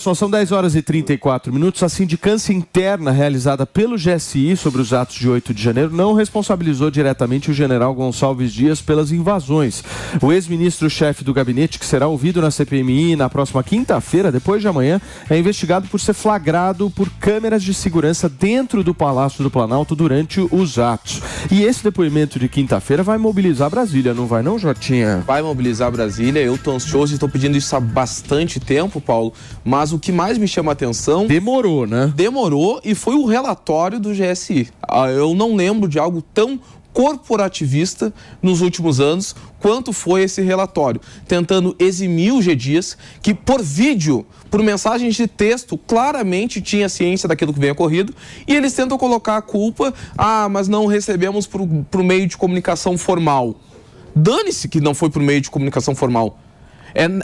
São 10 horas e 34 minutos. A sindicância interna realizada pelo GSI sobre os atos de 8 de janeiro não responsabilizou diretamente o general Gonçalves Dias pelas invasões. O ex-ministro-chefe do gabinete, que será ouvido na CPMI na próxima quinta-feira, depois de amanhã, é investigado por ser flagrado por câmeras de segurança dentro do Palácio do Planalto durante os atos. E esse depoimento de quinta-feira vai mobilizar Brasília, não vai não, Jotinha? Vai mobilizar Brasília. Eu tô ansioso e estou pedindo isso há bastante tempo, Paulo, mas o que mais me chama a atenção... Demorou, né? Demorou, e foi o relatório do GSI. Eu não lembro de algo tão corporativista nos últimos anos quanto foi esse relatório, tentando eximir o G. Dias, que por vídeo, por mensagens de texto, claramente tinha ciência daquilo que vem ocorrido, e eles tentam colocar a culpa, mas não recebemos por meio de comunicação formal. Dane-se que não foi por meio de comunicação formal.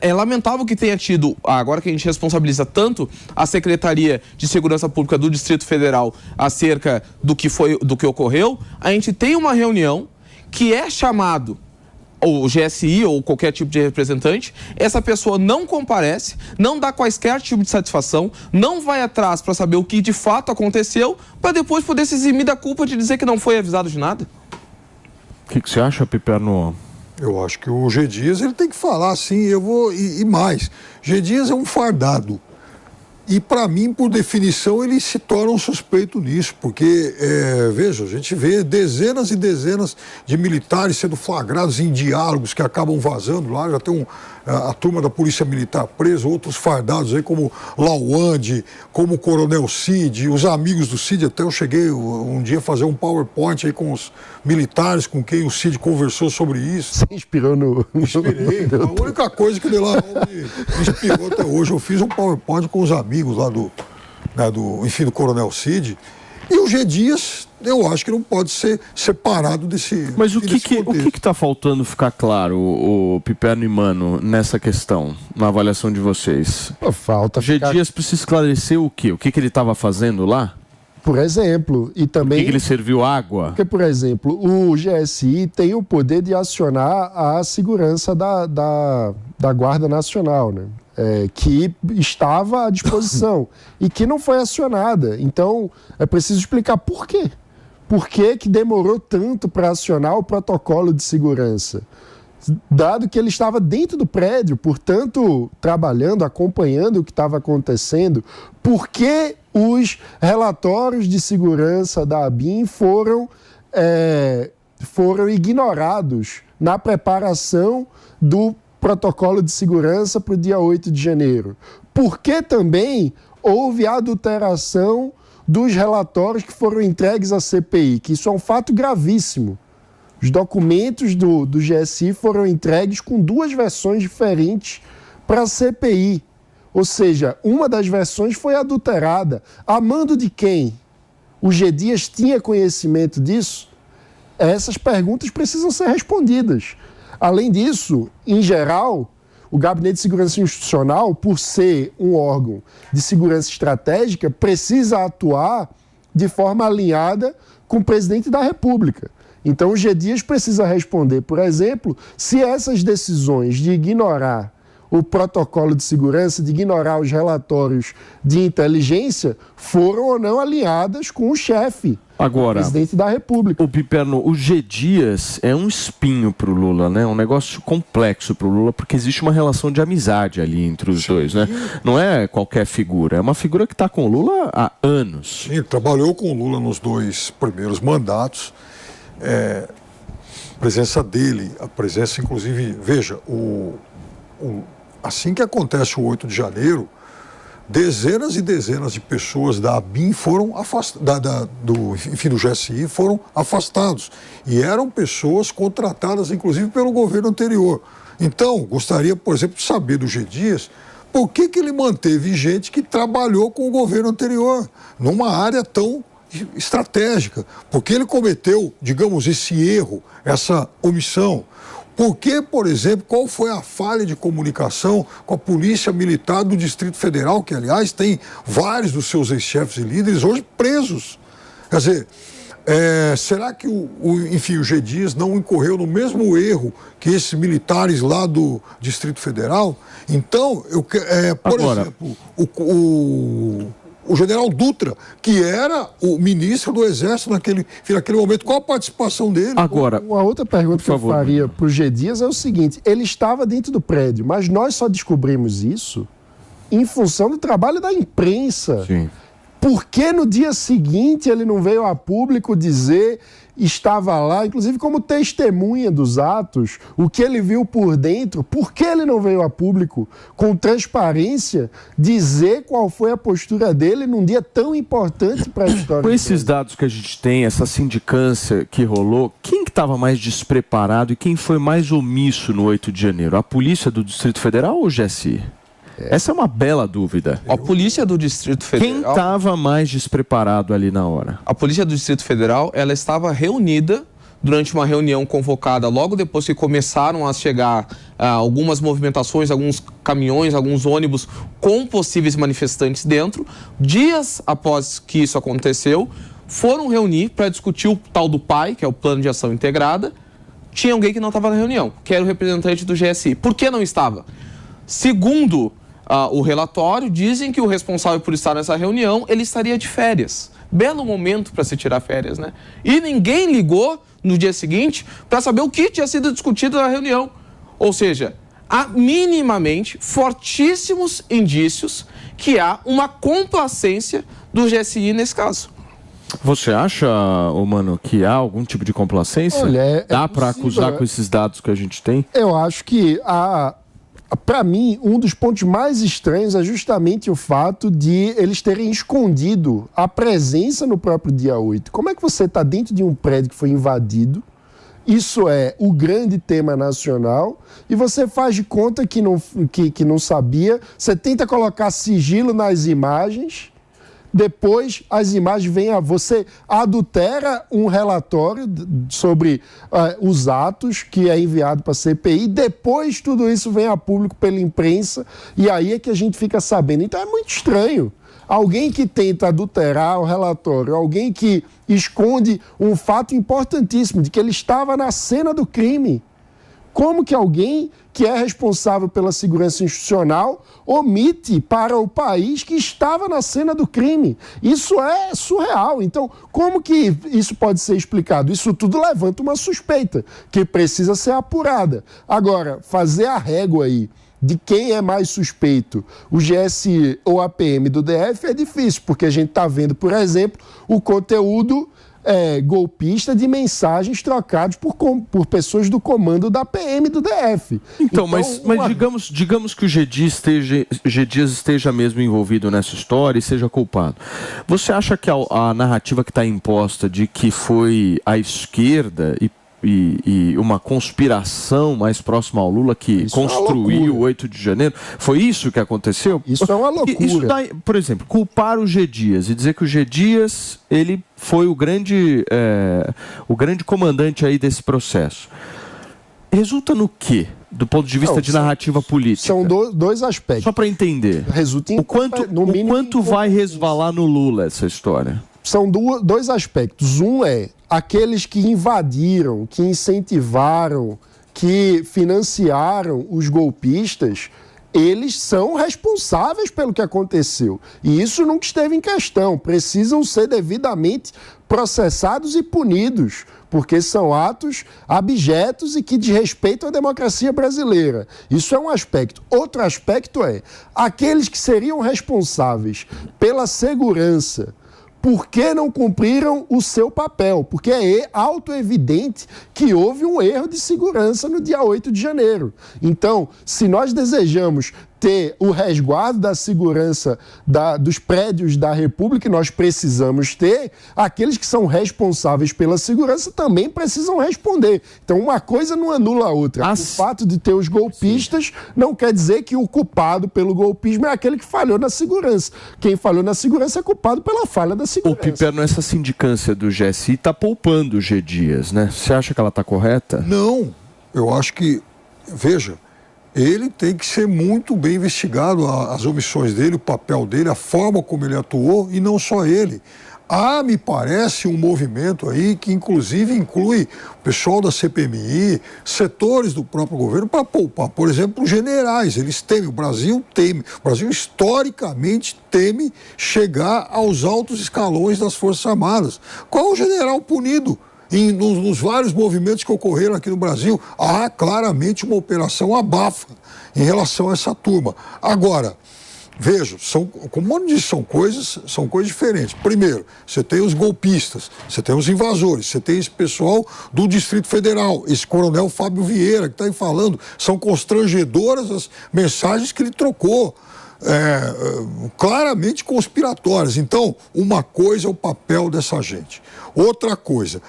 É lamentável que tenha tido, agora que a gente responsabiliza tanto a Secretaria de Segurança Pública do Distrito Federal acerca do que ocorreu, a gente tem uma reunião que é chamado o GSI ou qualquer tipo de representante, essa pessoa não comparece, não dá quaisquer tipo de satisfação, não vai atrás para saber o que de fato aconteceu, para depois poder se eximir da culpa de dizer que não foi avisado de nada. O que você acha, Piperno? Eu acho que o G. Dias ele tem que falar assim, e mais. G. Dias é um fardado. E, para mim, por definição, ele se torna um suspeito nisso, porque, veja, a gente vê dezenas e dezenas de militares sendo flagrados em diálogos que acabam vazando lá, já tem a turma da Polícia Militar presa, outros fardados aí como Lawande, como o Coronel Cid, os amigos do Cid, até eu cheguei um dia a fazer um PowerPoint aí com os militares com quem o Cid conversou sobre isso. Você inspirou no... Inspirei, a única coisa que ele lá me inspirou até hoje, eu fiz um PowerPoint com os amigos lá do Coronel Cid, e o G. Dias, eu acho que não pode ser separado desse... Mas o que está faltando ficar claro, o Piperno e Mano, nessa questão, na avaliação de vocês? Falta o G. Dias precisa esclarecer o quê? O que ele estava fazendo lá? Por exemplo, e também... Por que ele serviu água? Porque, por exemplo, o GSI tem o poder de acionar a segurança da Guarda Nacional, né? Que estava à disposição e que não foi acionada. Então, é preciso explicar por quê. Por que demorou tanto para acionar o protocolo de segurança? Dado que ele estava dentro do prédio, portanto, trabalhando, acompanhando o que estava acontecendo, por que os relatórios de segurança da ABIN foram ignorados na preparação do protocolo de segurança para o dia 8 de janeiro? Porque também houve adulteração dos relatórios que foram entregues à CPI, que isso é um fato gravíssimo. Os documentos do GSI foram entregues com duas versões diferentes para a CPI. Ou seja, uma das versões foi adulterada. A mando de quem? O G. Dias tinha conhecimento disso? Essas perguntas precisam ser respondidas. Além disso, em geral, o Gabinete de Segurança Institucional, por ser um órgão de segurança estratégica, precisa atuar de forma alinhada com o presidente da República. Então, o G. Dias precisa responder, por exemplo, se essas decisões de ignorar o protocolo de segurança, de ignorar os relatórios de inteligência, foram ou não alinhadas com o chefe. Agora, presidente da República. O Piperno, o G. Dias é um espinho para o Lula, né? Um negócio complexo para o Lula, porque existe uma relação de amizade ali entre os dois, né? Não é qualquer figura, é uma figura que está com o Lula há anos. Sim, trabalhou com o Lula nos 2 primeiros mandatos. A presença dele, a presença, inclusive, veja, assim que acontece o 8 de janeiro, dezenas e dezenas de pessoas da ABIN foram afastadas, do GSI foram afastados. E eram pessoas contratadas, inclusive, pelo governo anterior. Então, gostaria, por exemplo, de saber do G. Dias por que ele manteve gente que trabalhou com o governo anterior, numa área tão estratégica. Porque ele cometeu, digamos, esse erro, essa omissão. Porque, por exemplo, qual foi a falha de comunicação com a Polícia Militar do Distrito Federal, que, aliás, tem vários dos seus ex-chefes e líderes hoje presos? Quer dizer, Será que enfim, o G. Dias não incorreu no mesmo erro que esses militares lá do Distrito Federal? Então, por exemplo, o general Dutra, que era o ministro do Exército naquele momento, qual a participação dele? Agora, uma outra pergunta que eu faria para o G. Dias é o seguinte: ele estava dentro do prédio, mas nós só descobrimos isso em função do trabalho da imprensa. Sim. Por que no dia seguinte ele não veio a público dizer, estava lá, inclusive como testemunha dos atos, o que ele viu por dentro? Por que ele não veio a público com transparência dizer qual foi a postura dele num dia tão importante para a história? Com esses dados que a gente tem, essa sindicância que rolou, quem que estava mais despreparado e quem foi mais omisso no 8 de janeiro? A polícia do Distrito Federal ou o GSI? Essa é uma bela dúvida. A polícia do Distrito Federal... Quem estava mais despreparado ali na hora? A polícia do Distrito Federal, ela estava reunida durante uma reunião convocada logo depois que começaram a chegar algumas movimentações, alguns caminhões, alguns ônibus com possíveis manifestantes dentro. Dias após que isso aconteceu, foram reunir para discutir o tal do PAI, que é o Plano de Ação Integrada. Tinha alguém que não estava na reunião, que era o representante do GSI. Por que não estava? Segundo o relatório, dizem que o responsável por estar nessa reunião, ele estaria de férias. Belo momento para se tirar férias, né? E ninguém ligou no dia seguinte para saber o que tinha sido discutido na reunião. Ou seja, há minimamente fortíssimos indícios que há uma complacência do GSI nesse caso. Você acha, mano, que há algum tipo de complacência? Olha, dá para acusar com esses dados que a gente tem? Eu acho que para mim, um dos pontos mais estranhos é justamente o fato de eles terem escondido a presença no próprio dia 8. Como é que você está dentro de um prédio que foi invadido? Isso é o grande tema nacional e você faz de conta que não sabia. Você tenta colocar sigilo nas imagens. Depois, as imagens vêm você adultera um relatório sobre os atos que é enviado para a CPI. Depois, tudo isso vem a público pela imprensa e aí é que a gente fica sabendo. Então, é muito estranho. Alguém que tenta adulterar o relatório, alguém que esconde um fato importantíssimo de que ele estava na cena do crime. Como que alguém que é responsável pela segurança institucional omite para o país que estava na cena do crime? Isso é surreal. Então, como que isso pode ser explicado? Isso tudo levanta uma suspeita que precisa ser apurada. Agora, fazer a régua aí de quem é mais suspeito, o GSI ou a PM do DF, é difícil, porque a gente está vendo, por exemplo, o conteúdo golpista de mensagens trocadas por pessoas do comando da PM do DF. Então mas digamos que o G. Dias esteja mesmo envolvido nessa história e seja culpado. Você acha que a narrativa que está imposta de que foi a esquerda e uma conspiração mais próxima ao Lula que isso construiu o 8 de janeiro, foi isso que aconteceu? Isso é uma loucura. Isso dá, por exemplo, culpar o G. Dias e dizer que o G. Dias ele foi o grande comandante aí desse processo. Resulta no quê? Do ponto de vista de narrativa política? São dois aspectos. Só para entender. Resulta em o quanto vai resvalar no Lula essa história? São dois aspectos. Um é aqueles que invadiram, que incentivaram, que financiaram os golpistas, eles são responsáveis pelo que aconteceu. E isso nunca esteve em questão. Precisam ser devidamente processados e punidos, porque são atos abjetos e que desrespeitam a democracia brasileira. Isso é um aspecto. Outro aspecto é aqueles que seriam responsáveis pela segurança, por que não cumpriram o seu papel? Porque é auto-evidente que houve um erro de segurança no dia 8 de janeiro. Então, se nós desejamos ter o resguardo da segurança dos prédios da República, nós precisamos ter, aqueles que são responsáveis pela segurança também precisam responder. Então, uma coisa não anula a outra. O fato de ter os golpistas não quer dizer que o culpado pelo golpismo é aquele que falhou na segurança. Quem falhou na segurança é culpado pela falha da segurança. O Piperno, essa sindicância do GSI está poupando o G. Dias, né? Você acha que ela está correta? Não. Eu acho que, veja, ele tem que ser muito bem investigado, as omissões dele, o papel dele, a forma como ele atuou, e não só ele. Há, me parece, um movimento aí que inclusive inclui o pessoal da CPMI, setores do próprio governo, para poupar, por exemplo, os generais. Eles temem, o Brasil historicamente teme chegar aos altos escalões das Forças Armadas. Qual é o general punido? Nos vários movimentos que ocorreram aqui no Brasil, há claramente uma operação abafa em relação a essa turma. Agora, veja, como eu disse, são coisas diferentes. Primeiro, você tem os golpistas, você tem os invasores, você tem esse pessoal do Distrito Federal, esse coronel Fábio Vieira que está aí falando. São constrangedoras as mensagens que ele trocou. Claramente conspiratórias. Então, uma coisa é o papel dessa gente. Outra coisa,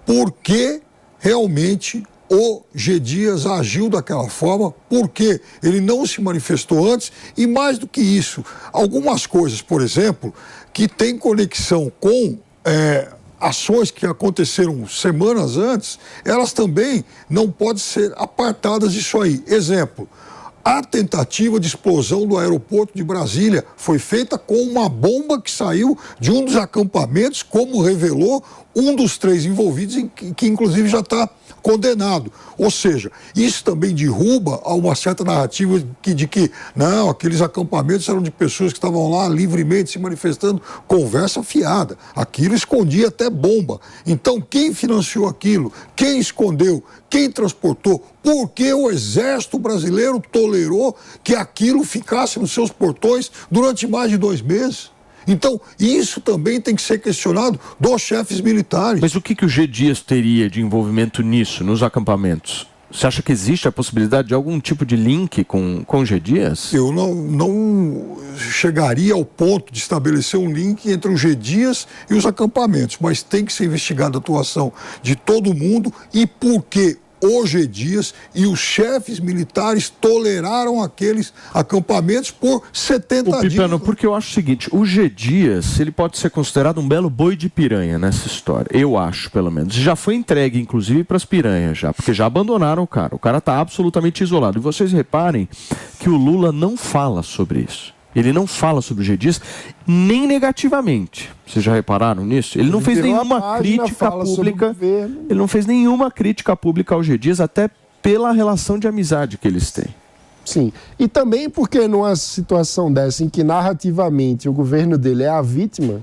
por que realmente o G. Dias agiu daquela forma? Por que ele não se manifestou antes? E mais do que isso, algumas coisas, por exemplo, que têm conexão com ações que aconteceram semanas antes, elas também não podem ser apartadas disso aí. Exemplo, a tentativa de explosão do aeroporto de Brasília foi feita com uma bomba que saiu de um dos acampamentos, como revelou um dos 3 envolvidos, que inclusive já está condenado. Ou seja, isso também derruba uma certa narrativa de que, não, aqueles acampamentos eram de pessoas que estavam lá livremente se manifestando. Conversa fiada. Aquilo escondia até bomba. Então, quem financiou aquilo? Quem escondeu? Quem transportou? Por que o Exército Brasileiro tolerou que aquilo ficasse nos seus portões durante mais de 2 meses? Então, isso também tem que ser questionado dos chefes militares. Mas o que o G. Dias teria de envolvimento nisso, nos acampamentos? Você acha que existe a possibilidade de algum tipo de link com o G. Dias? Eu não chegaria ao ponto de estabelecer um link entre o G. Dias e os acampamentos, mas tem que ser investigada a atuação de todo mundo e por que o G. Dias e os chefes militares toleraram aqueles acampamentos por 70 dias. Pipano, porque eu acho o seguinte, o G. Dias, ele pode ser considerado um belo boi de piranha nessa história, eu acho, pelo menos. Já foi entregue, inclusive, para as piranhas, porque já abandonaram o cara está absolutamente isolado. E vocês reparem que o Lula não fala sobre isso. Ele não fala sobre o G. Dias, nem negativamente. Vocês já repararam nisso? Ele não fez nenhuma crítica pública. Ele não fez nenhuma crítica pública ao G. Dias, até pela relação de amizade que eles têm. Sim. E também porque numa situação dessa, em que narrativamente o governo dele é a vítima,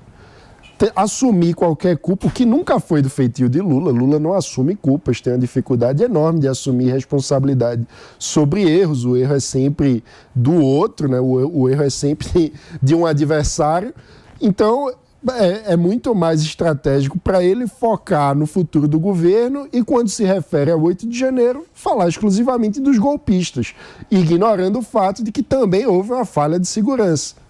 assumir qualquer culpa, o que nunca foi do feitio de Lula. Lula não assume culpas, tem uma dificuldade enorme de assumir responsabilidade sobre erros. O erro é sempre do outro, né? O erro é sempre de um adversário. Então, é muito mais estratégico para ele focar no futuro do governo e, quando se refere ao 8 de janeiro, falar exclusivamente dos golpistas, ignorando o fato de que também houve uma falha de segurança.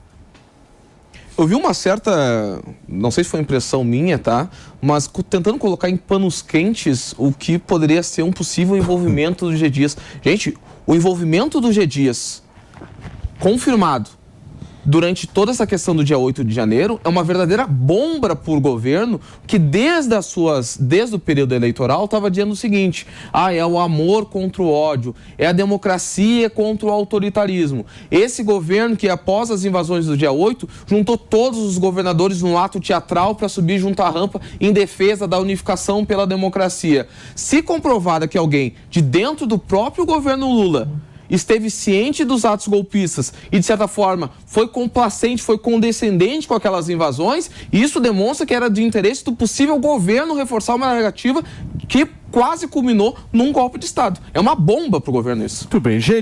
Eu vi uma certa, não sei se foi impressão minha, tá? Mas tentando colocar em panos quentes o que poderia ser um possível envolvimento do G. Dias. Gente, o envolvimento do G. Dias confirmado durante toda essa questão do dia 8 de janeiro é uma verdadeira bomba para o governo que desde o período eleitoral estava dizendo o seguinte: é o amor contra o ódio, é a democracia contra o autoritarismo. Esse governo que após as invasões do dia 8 juntou todos os governadores num ato teatral para subir junto à rampa em defesa da unificação pela democracia. Se comprovada que alguém de dentro do próprio governo Lula esteve ciente dos atos golpistas e, de certa forma, foi complacente, foi condescendente com aquelas invasões, isso demonstra que era de interesse do possível governo reforçar uma narrativa que quase culminou num golpe de Estado. É uma bomba para o governo isso. Muito bem, gente.